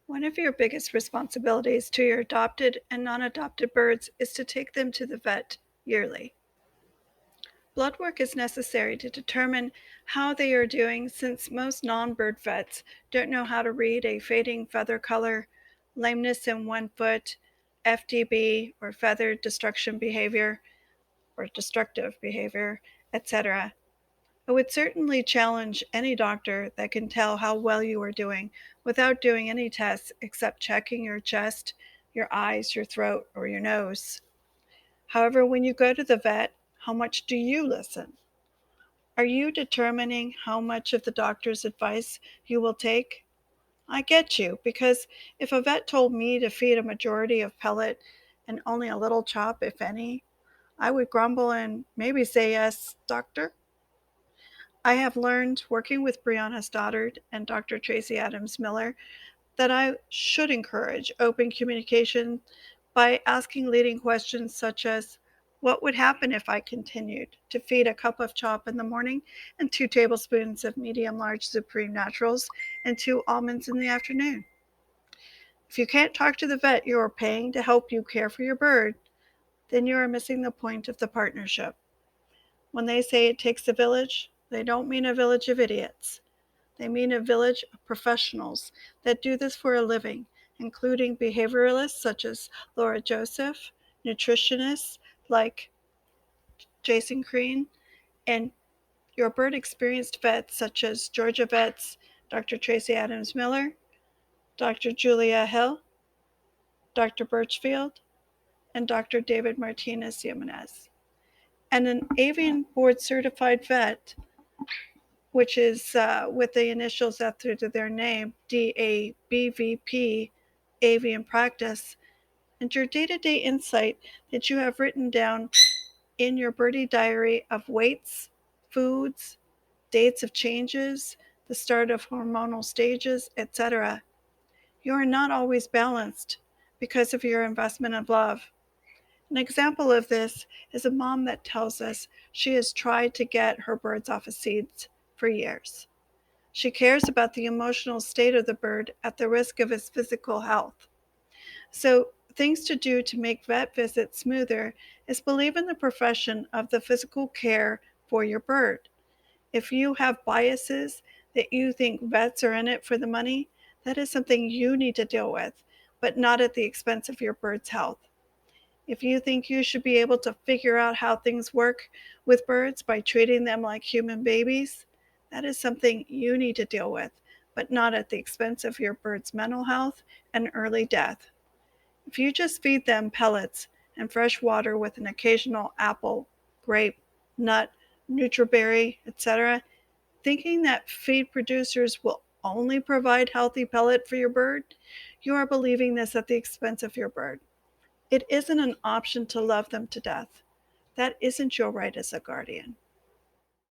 One of your biggest responsibilities to your adopted and non-adopted birds is to take them to the vet yearly. Blood work is necessary to determine how they are doing since most non-bird vets don't know how to read a fading feather color, lameness in one foot, FDB or feather destruction behavior or destructive behavior, etc. I would certainly challenge any doctor that can tell how well you are doing without doing any tests except checking your chest, your eyes, your throat, or your nose. However, when you go to the vet, how much do you listen? Are you determining how much of the doctor's advice you will take? I get you, because if a vet told me to feed a majority of pellet and only a little chop, if any, I would grumble and maybe say yes, doctor. I have learned working with Brianna Stoddard and Dr. Tracy Adams Miller that I should encourage open communication by asking leading questions such as, what would happen if I continued to feed a cup of chop in the morning and 2 tablespoons of medium large Supreme Naturals and 2 almonds in the afternoon? If you can't talk to the vet you are paying to help you care for your bird, then you are missing the point of the partnership. When they say it takes a village, they don't mean a village of idiots. They mean a village of professionals that do this for a living, including behavioralists such as Laura Joseph, nutritionists like Jason Crean, and your bird experienced vets such as Georgia Vets, Dr. Tracy Adams Miller, Dr. Julia Hill, Dr. Birchfield, and Dr. David Martinez Jimenez. And an avian board certified vet, which is with the initials after their name, DABVP, Avian Practice, and your day-to-day insight that you have written down in your birdie diary of weights, foods, dates of changes, the start of hormonal stages, etc. You are not always balanced because of your investment of love. An example of this is a mom that tells us she has tried to get her birds off of seeds for years. She cares about the emotional state of the bird at the risk of his physical health. So, things to do to make vet visits smoother is believe in the profession of the physical care for your bird. If you have biases that you think vets are in it for the money, that is something you need to deal with, but not at the expense of your bird's health. If you think you should be able to figure out how things work with birds by treating them like human babies, that is something you need to deal with, but not at the expense of your bird's mental health and early death. If you just feed them pellets and fresh water with an occasional apple, grape, nut, nutriberry, etc., thinking that feed producers will only provide healthy pellet for your bird, you are believing this at the expense of your bird. It isn't an option to love them to death. That isn't your right as a guardian.